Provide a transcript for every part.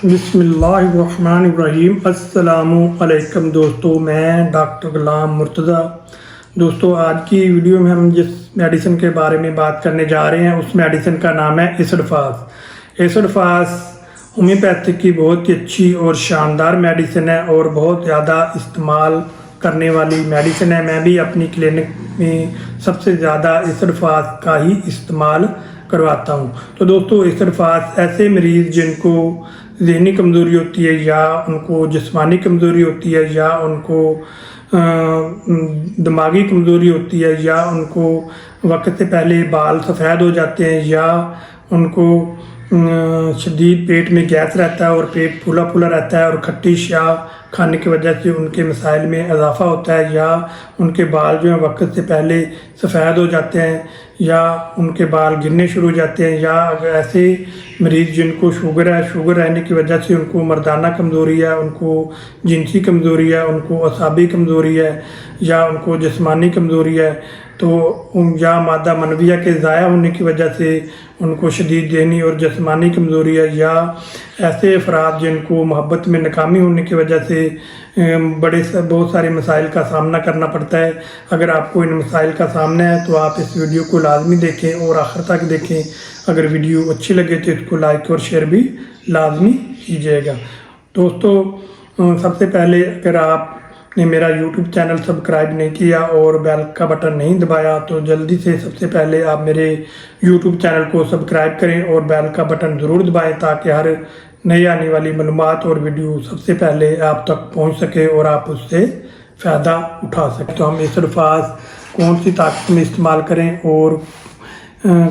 بسم اللہ الرحمن الرحیم۔ السلام علیکم دوستو، میں ڈاکٹر غلام مرتضیٰ۔ دوستو، آج کی ویڈیو میں ہم جس میڈیسن کے بارے میں بات کرنے جا رہے ہیں اس میڈیسن کا نام ہے ایسڈ فاس ہومیوپیتھک کی بہت ہی اچھی اور شاندار میڈیسن ہے اور بہت زیادہ استعمال کرنے والی میڈیسن ہے۔ میں بھی اپنی کلینک میں سب سے زیادہ ایسڈ فاس کا ہی استعمال کرواتا ہوں۔ تو دوستو، ایسڈ فاس ایسے مریض جن کو ذہنی کمزوری ہوتی ہے یا ان کو جسمانی کمزوری ہوتی ہے یا ان کو دماغی کمزوری ہوتی ہے یا ان کو وقت سے پہلے بال سفید ہو جاتے ہیں یا ان کو شدید پیٹ میں گیس رہتا ہے اور پیٹ پھولا پھولا رہتا ہے اور کھٹی شیا کھانے کی وجہ سے ان کے مسائل میں اضافہ ہوتا ہے یا ان کے بال جو ہیں وقت سے پہلے سفید ہو جاتے ہیں یا ان کے بال گرنے شروع ہو جاتے ہیں، یا اگر ایسے مریض جن کو شوگر ہے، شوگر رہنے کی وجہ سے ان کو مردانہ کمزوری ہے، ان کو جنسی کمزوری ہے، ان کو اعصابی کمزوری ہے یا ان کو جسمانی کمزوری ہے، تو یا مادہ منویہ کے ضائع ہونے کی وجہ سے ان کو شدید ذہنی اور جسمانی کمزوری ہے، یا ایسے افراد جن کو محبت میں ناکامی ہونے کی وجہ سے بہت سارے مسائل کا سامنا کرنا پڑتا ہے۔ اگر آپ کو ان مسائل کا سامنا ہے تو آپ اس ویڈیو کو لازمی دیکھیں اور آخر تک دیکھیں۔ اگر ویڈیو اچھی لگے تو اس کو لائک اور شیئر بھی لازمی کیجیے گا۔ دوستو، سب سے پہلے اگر آپ نے میرا یوٹیوب چینل سبسکرائب نہیں کیا اور بیل کا بٹن نہیں دبایا تو جلدی سے سب سے پہلے آپ میرے یوٹیوب چینل کو سبسکرائب کریں اور بیل کا بٹن ضرور دبائیں تاکہ ہر نئی آنے والی معلومات اور ویڈیو سب سے پہلے آپ تک پہنچ سکے اور آپ اس سے فائدہ اٹھا سکیں۔ تو ہم ایسڈ فاس کون سی طاقت میں استعمال کریں اور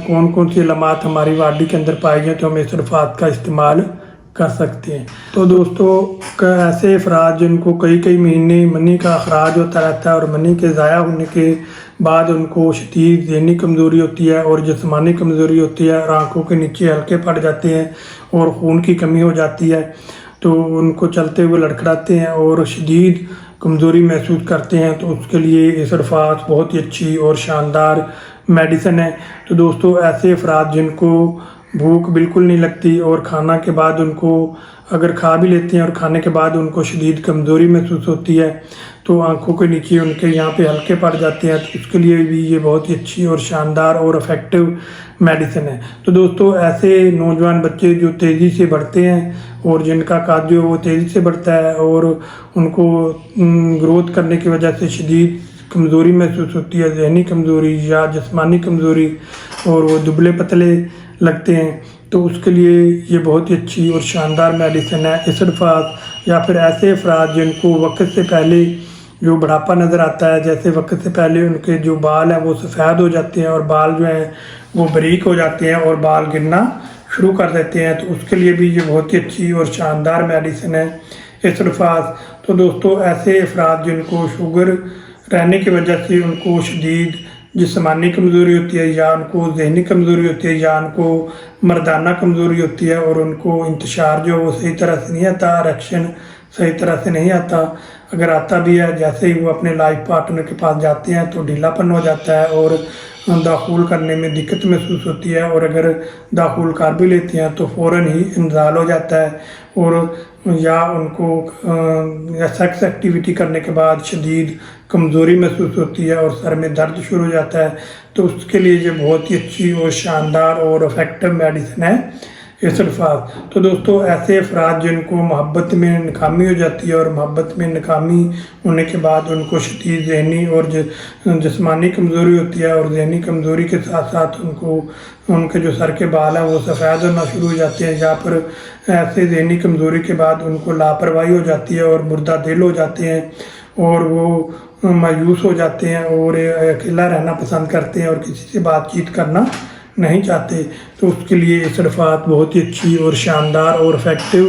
کون سی علامات ہماری باڈی کے اندر پائی ہیں تو ہم ایسڈ فاس کا استعمال کر سکتے ہیں۔ تو دوستو، ایسے افراد جن کو کئی مہینے منی کا اخراج ہوتا رہتا ہے اور منی کے ضائع ہونے کے بعد ان کو شدید ذہنی کمزوری ہوتی ہے اور جسمانی کمزوری ہوتی ہے اور آنکھوں کے نیچے ہلکے پڑ جاتے ہیں اور خون کی کمی ہو جاتی ہے، تو ان کو چلتے ہوئے لڑکھڑاتے ہیں اور شدید کمزوری محسوس کرتے ہیں، تو اس کے لیے ایسڈ فاس بہت ہی اچھی اور شاندار میڈیسن ہے۔ تو دوستو، ایسے افراد جن کو بھوک بالکل نہیں لگتی اور کھانا کے بعد ان کو اگر کھا بھی لیتے ہیں اور کھانے کے بعد ان کو شدید کمزوری محسوس ہوتی ہے تو آنکھوں کے نیچے ان کے یہاں پہ ہلکے پڑ جاتے ہیں، تو اس کے لیے بھی یہ بہت ہی اچھی اور شاندار اور افیکٹو میڈیسن ہے۔ تو دوستو، ایسے نوجوان بچے جو تیزی سے بڑھتے ہیں اور جن کا قد جو وہ تیزی سے بڑھتا ہے اور ان کو گروتھ کرنے کی وجہ سے شدید کمزوری محسوس ہوتی ہے، ذہنی کمزوری یا جسمانی کمزوری، اور وہ دبلے پتلے لگتے ہیں، تو اس کے لیے یہ بہت ہی اچھی اور شاندار میڈیسن ہے ایسڈ فاس۔ یا پھر ایسے افراد جن کو وقت سے پہلے جو بڑھاپا نظر آتا ہے، جیسے وقت سے پہلے ان کے جو بال ہیں وہ سفید ہو جاتے ہیں اور بال جو ہیں وہ باریک ہو جاتے ہیں اور بال گرنا شروع کر دیتے ہیں، تو اس کے لیے بھی یہ بہت ہی اچھی اور شاندار میڈیسن ہے ایسڈ فاس۔ تو دوستو، ایسے افراد جن کو شوگر رہنے کی وجہ سے ان کو شدید جسمانی کمزوری ہوتی ہے یا ان کو ذہنی کمزوری ہوتی ہے یا ان کو مردانہ کمزوری ہوتی ہے اور ان کو انتشار جو وہ صحیح طرح سے نہیں آتا، اریکشن صحیح طرح سے نہیں آتا، اگر آتا بھی ہے جیسے ہی وہ اپنے لائف پارٹنر کے پاس جاتے ہیں تو ڈھیلا پن ہو جاتا ہے اور داخل کرنے میں دقت محسوس ہوتی ہے، اور اگر داخل کر بھی لیتے ہیں تو فوراً ہی انزال ہو جاتا ہے، اور یا ان کو سیکس ایکٹیویٹی کرنے کے بعد شدید کمزوری محسوس ہوتی ہے اور سر میں درد شروع ہو جاتا ہے، تو اس کے لیے یہ بہت ہی اچھی اور شاندار اور افیکٹو میڈیسن ہے ایسڈ فاس۔ تو دوستو، ایسے افراد جن کو محبت میں ناکامی ہو جاتی ہے اور محبت میں ناکامی ہونے کے بعد ان کو شدید ذہنی اور جسمانی کمزوری ہوتی ہے، اور ذہنی کمزوری کے ساتھ ساتھ ان کے جو سر کے بال ہیں وہ سفید ہونا شروع ہو جاتے ہیں، یا پھر ایسے ذہنی کمزوری کے بعد ان کو لاپرواہی ہو جاتی ہے اور مردہ دل ہو جاتے ہیں اور وہ مایوس ہو جاتے ہیں اور اکیلا رہنا پسند کرتے ہیں اور کسی سے بات چیت کرنا نہیں چاہتے، تو اس کے لیے ایسڈ فاس بہت ہی اچھی اور شاندار اور افیکٹو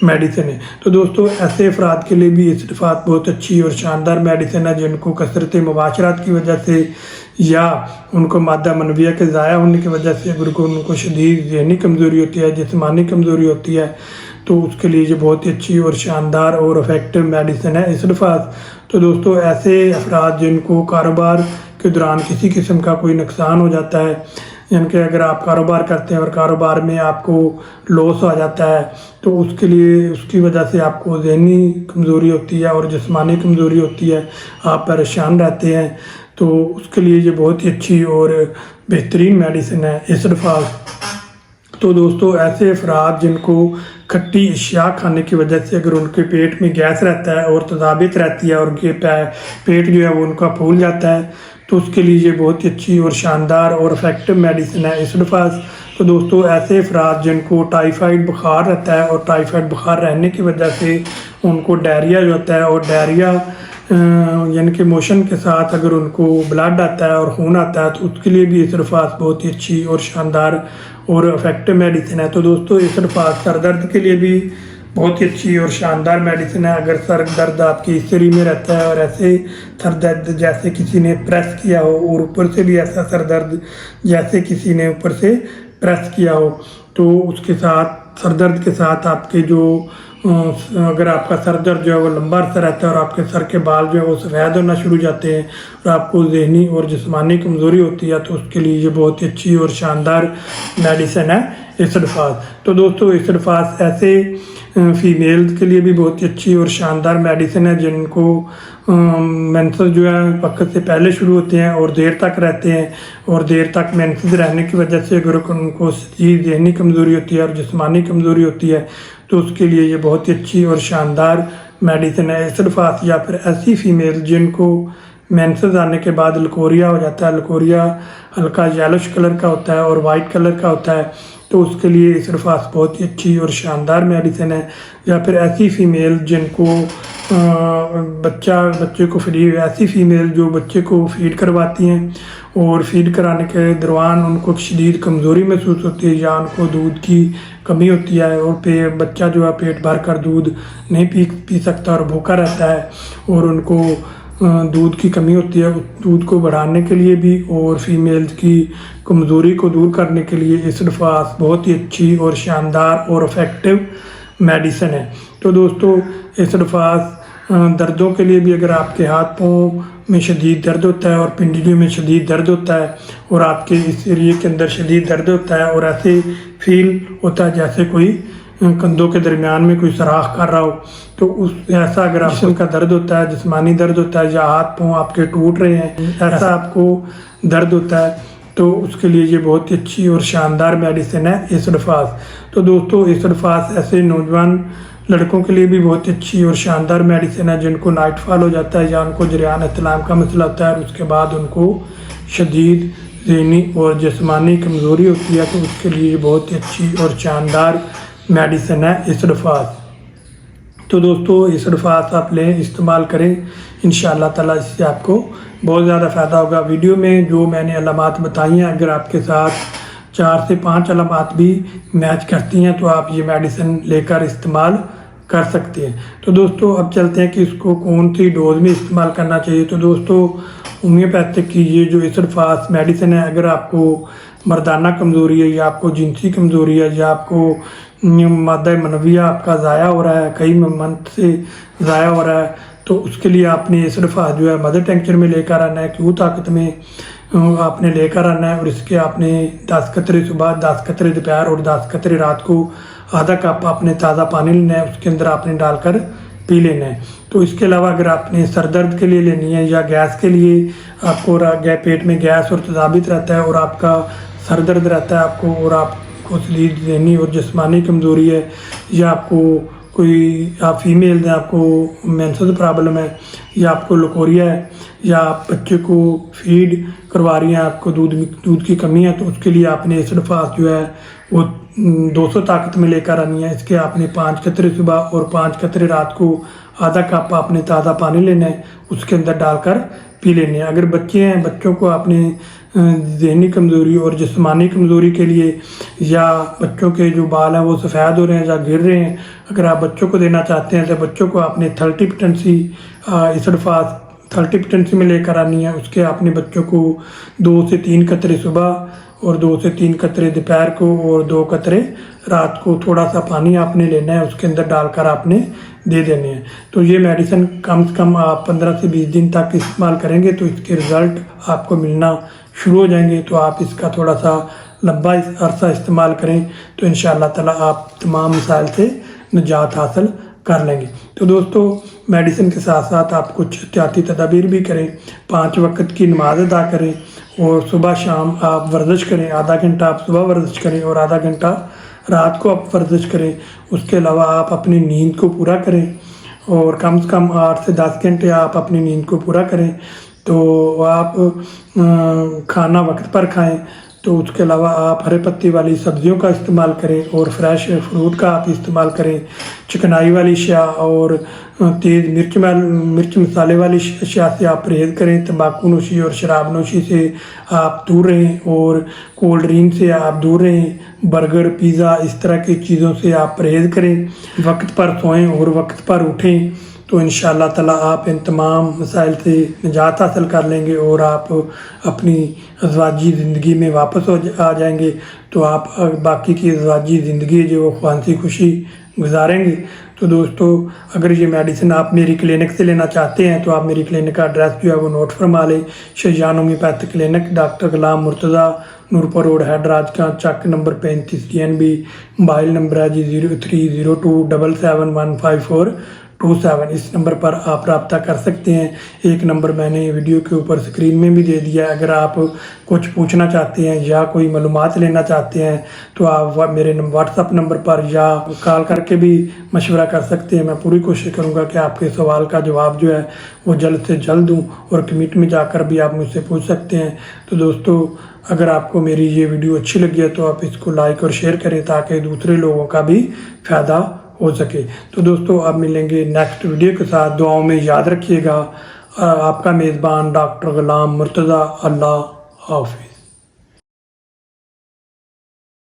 میڈیسن ہے۔ تو دوستو، ایسے افراد کے لیے بھی ایسڈ فاس بہت اچھی اور شاندار میڈیسن ہے جن کو کثرت مباشرات کی وجہ سے یا ان کو مادہ منویہ کے ضائع ہونے کی وجہ سے اگر ان کو شدید ذہنی کمزوری ہوتی ہے، جسمانی کمزوری ہوتی ہے، تو اس کے لیے یہ بہت ہی اچھی اور شاندار اور افیکٹو میڈیسن ہے ایسڈ فاس۔ تو دوستو، ایسے افراد جن کو کاروبار کے دوران کسی قسم کا کوئی نقصان ہو جاتا ہے یعنی کہ اگر آپ کاروبار کرتے ہیں اور کاروبار میں آپ کو لاس آ جاتا ہے تو اس کے لیے اس کی وجہ سے آپ کو ذہنی کمزوری ہوتی ہے اور جسمانی کمزوری ہوتی ہے، آپ پریشان رہتے ہیں، تو اس کے لیے یہ بہت ہی اچھی اور بہترین میڈیسن ہے اسڈفاس۔ تو دوستو ایسے افراد جن کو کھٹی اشیاء کھانے کی وجہ سے اگر ان کے پیٹ میں گیس رہتا ہے اور تذابیت رہتی ہے اور ان کے پیٹ جو ہے وہ ان کا پھول جاتا ہے، تو اس کے لیے یہ بہت ہی اچھی اور شاندار اور افیکٹو میڈیسن ہے اسڈفاس۔ تو دوستو ایسے افراد جن کو ٹائیفائڈ بخار رہتا ہے اور ٹائیفائڈ بخار رہنے کی وجہ سے ان کو ڈائریا جو ہوتا ہے اور ڈائریا یعنی کہ موشن کے ساتھ اگر ان کو بلڈ آتا ہے اور خون آتا ہے تو اس کے لیے بھی اسڈفاس بہت ہی اچھی اور شاندار اور افیکٹو میڈیسن ہے۔ تو دوستو اسڈفاس سر درد کے لیے بھی بہت ہی اچھی اور شاندار میڈیسن ہے۔ اگر سر درد آپ کی ہسٹری میں رہتا ہے اور ایسے سر درد جیسے کسی نے پریس کیا ہو اور اوپر سے بھی ایسا سر درد جیسے کسی نے اوپر سے پریس کیا ہو، تو اس کے ساتھ سر درد کے ساتھ آپ کے جو اگر آپ کا سر درد جو ہے وہ لمبا عرصہ رہتا ہے اور آپ کے سر کے بال جو ہے وہ سفید ہونا شروع ہو جاتے ہیں اور آپ کو ذہنی اور جسمانی کمزوری ہوتی ہے، تو اس کے لیے یہ بہت ہی اچھی اور شاندار میڈیسن ہے اسڈفاس۔ تو دوستو اسڈفاس ایسے فیمیل کے لیے بھی بہت ہی اچھی اور شاندار میڈیسن ہے جن کو مینسز جو ہے وقت سے پہلے شروع ہوتے ہیں اور دیر تک رہتے ہیں، اور دیر تک مینسز رہنے کی وجہ سے اگر ان کو شدید ذہنی کمزوری ہوتی ہے اور جسمانی کمزوری ہوتی ہے تو اس کے لیے یہ بہت ہی اچھی اور شاندار میڈیسن ہے اسڈفاس۔ یا پھر ایسی فیمیل جن کو مینسز آنے کے بعد لکوریا ہو جاتا ہے، لکوریا ہلکا یلوش کلر کا ہوتا ہے اور وائٹ کلر کا ہوتا ہے، تو اس کے لیے اسڈفاس بہت ہی اچھی اور شاندار میڈیسن ہے۔ یا پھر ایسی فیمیل جن کو بچے کو ایسی فیمیل جو بچے کو فیڈ کرواتی ہیں اور فیڈ کرانے کے دوران ان کو شدید کمزوری محسوس ہوتی ہے یا ان کو دودھ کی کمی ہوتی ہے اور بچہ جو ہے پیٹ بھر کر دودھ نہیں پی سکتا اور بھوکا رہتا ہے اور ان کو دودھ کی کمی ہوتی ہے، دودھ کو بڑھانے کے لیے بھی اور فیمیل کی کمزوری کو دور کرنے کے لیے اسڈفاس بہت ہی اچھی اور شاندار اور افیکٹو میڈیسن ہے۔ تو دوستو اسڈفاس دردوں کے لیے بھی اگر آپ کے ہاتھ پاؤں میں شدید درد ہوتا ہے اور پنڈلیوں میں شدید درد ہوتا ہے اور آپ کے اس ایریے کے اندر شدید درد ہوتا ہے اور ایسے فیل ہوتا ہے جیسے کوئی کندھوں کے درمیان میں کوئی سوراخ کر رہا ہو، تو ایسا اگر جسم کا درد ہوتا ہے، جسمانی درد ہوتا ہے یا ہاتھ پاؤں آپ کے ٹوٹ رہے ہیں، ایسا آپ کو درد ہوتا ہے، تو اس کے لیے یہ بہت ہی اچھی اور شاندار میڈیسن ہے اسڈفاس۔ تو دوستو اسڈفاس ایسے نوجوان لڑکوں کے لیے بھی بہت اچھی اور شاندار میڈیسن ہے جن کو نائٹ فال ہو جاتا ہے یا ان کو جریان احتلام کا مسئلہ ہوتا ہے اور اس کے بعد ان کو شدید ذہنی اور جسمانی کمزوری ہوتی ہے، تو اس کے لیے بہت ہی اچھی اور شاندار میڈیسن ہے اسڈفاس۔ تو دوستو اسڈفاس آپ لیں، استعمال کریں، انشاءاللہ تعالیٰ اس سے آپ کو بہت زیادہ فائدہ ہوگا۔ ویڈیو میں جو میں نے علامات بتائی ہیں اگر آپ کے ساتھ 4 سے 5 علامات بھی میچ کرتی ہیں تو آپ یہ میڈیسن لے کر استعمال کر سکتے ہیں۔ تو دوستو اب چلتے ہیں کہ اس کو کون سی ڈوز میں استعمال کرنا چاہیے۔ تو دوستو ہومیوپیتھک کی یہ جو اسڈفاس میڈیسن ہے، اگر آپ کو مردانہ کمزوری ہے یا آپ کو جنسی کمزوری ہے یا آپ کو مادہ منویہ آپ کا ضائع ہو رہا ہے، کئی منتھ سے ضائع ہو رہا ہے، تو اس کے لیے آپ نے اسڈفاس جو ہے مدر ٹینکچر میں لے کر آنا ہے، کیو طاقت میں آپ نے لے کر آنا ہے، اور اس کے آپ نے 10 قطرے صبح، 10 قطرے دوپہر اور 10 قطرے رات کو آدھا کپ آپ نے تازہ پانی لینا ہے، اس کے اندر آپ نے ڈال کر پی لینا ہے۔ تو اس کے علاوہ اگر آپ نے سر درد کے لیے لینی ہے یا گیس کے لیے، آپ کو پیٹ میں گیس اور تذابیت رہتا ہے اور آپ کا سر درد رہتا ہے آپ کو اور آپ کو شدید ذہنی اور جسمانی کمزوری ہے، یا آپ کو کوئی آپ فیمیل ہیں، آپ کو مینسز پرابلم ہے، یا آپ کو لکوریا ہے، یا آپ بچے کو فیڈ کروا رہی ہیں، آپ کو دودھ کی کمی ہے، تو اس کے لیے آپ نے اسڈفاس جو ہے وہ 200 طاقت میں لے کر آنی ہے۔ اس کے آپ نے 5 قطرے صبح اور 5 قطرے رات کو آدھا کپ آپ نے تازہ پانی لینا ہے، اس کے اندر ڈال کر پی لینے ہیں۔ اگر بچے ہیں، بچوں کو آپ نے ذہنی کمزوری اور جسمانی کمزوری کے لیے، یا بچوں کے جو بال ہیں وہ سفید ہو رہے ہیں یا گر رہے ہیں، اگر آپ بچوں کو دینا چاہتے ہیں تو بچوں کو آپ نے 30 پوٹینسی اسڈفاس 30 پوٹینسی میں لے کر آنی ہے۔ اس کے آپ نے بچوں کو 2 سے 3 قطرے صبح اور 2 سے 3 قطرے دوپہر کو اور 2 قطرے رات کو تھوڑا سا پانی آپ نے لینا ہے، اس کے اندر ڈال کر آپ نے دے دینے ہیں۔ تو یہ میڈیسن کم سے کم آپ 15 سے 20 دن تک استعمال کریں گے تو اس کے رزلٹ آپ کو ملنا شروع ہو جائیں گے تو آپ اس کا تھوڑا سا لمبا عرصہ استعمال کریں تو انشاءاللہ تعالیٰ آپ تمام مسائل سے نجات حاصل کر لیں گے۔ تو دوستو میڈیسن کے ساتھ ساتھ آپ کچھ احتیاطی تدابیر بھی کریں، 5 وقت کی نماز ادا کریں اور صبح شام آپ ورزش کریں، آدھا گھنٹہ آپ صبح ورزش کریں اور آدھا گھنٹہ رات کو آپ ورزش کریں۔ اس کے علاوہ آپ اپنی نیند کو پورا کریں اور کم سے کم 8 سے 10 گھنٹے آپ اپنی نیند کو پورا کریں۔ تو آپ کھانا وقت پر کھائیں۔ تو اس کے علاوہ آپ ہرے پتی والی سبزیوں کا استعمال کریں اور فریش فروٹ کا آپ استعمال کریں۔ چکنائی والی اشیاء اور تیز مرچ مسالے والی اشیاء سے آپ پرہیز کریں۔ تمباکو نوشی اور شراب نوشی سے آپ دور رہیں اور کولڈ ڈرنک سے آپ دور رہیں۔ برگر، پیزا اس طرح کی چیزوں سے آپ پرہیز کریں۔ وقت پر سوئیں اور وقت پر اٹھیں تو انشاءاللہ تعالیٰ آپ ان تمام مسائل سے نجات حاصل کر لیں گے اور آپ اپنی ازواجی زندگی میں واپس آ جائیں گے تو آپ باقی کی ازواجی زندگی جو وہ خوانسی خوشی گزاریں گے۔ تو دوستو اگر یہ میڈیسن آپ میری کلینک سے لینا چاہتے ہیں تو آپ میری کلینک کا ایڈریس جو ہے وہ نوٹ فرما لیں۔ شہجان homeopathic clinic, doctor Ghulam Murtaza, Noorpur road, حیدراج کا چک نمبر 35 DNB۔ موبائل نمبر ہے 030277154227۔ اس نمبر پر آپ رابطہ کر سکتے ہیں۔ ایک نمبر میں نے ویڈیو کے اوپر اسکرین میں بھی دے دیا ہے۔ اگر آپ کچھ پوچھنا چاہتے ہیں یا کوئی معلومات لینا چاہتے ہیں تو آپ میرے واٹس ایپ نمبر پر یا کال کر کے بھی مشورہ کر سکتے ہیں۔ میں پوری کوشش کروں گا کہ آپ کے سوال کا جواب جو ہے وہ جلد سے جلد دوں اور کمیٹ میں جا کر بھی آپ مجھ سے پوچھ سکتے ہیں۔ تو دوستو اگر آپ کو میری یہ ویڈیو اچھی لگی ہے تو آپ اس کو لائک اور شیئر کریں تاکہ دوسرے لوگوں کا بھی فائدہ ہو سکے۔ تو دوستو آپ ملیں گے نیکسٹ ویڈیو کے ساتھ۔ دعاؤں میں یاد رکھیے گا۔ آپ کا میزبان ڈاکٹر غلام مرتضیٰ۔ اللہ حافظ۔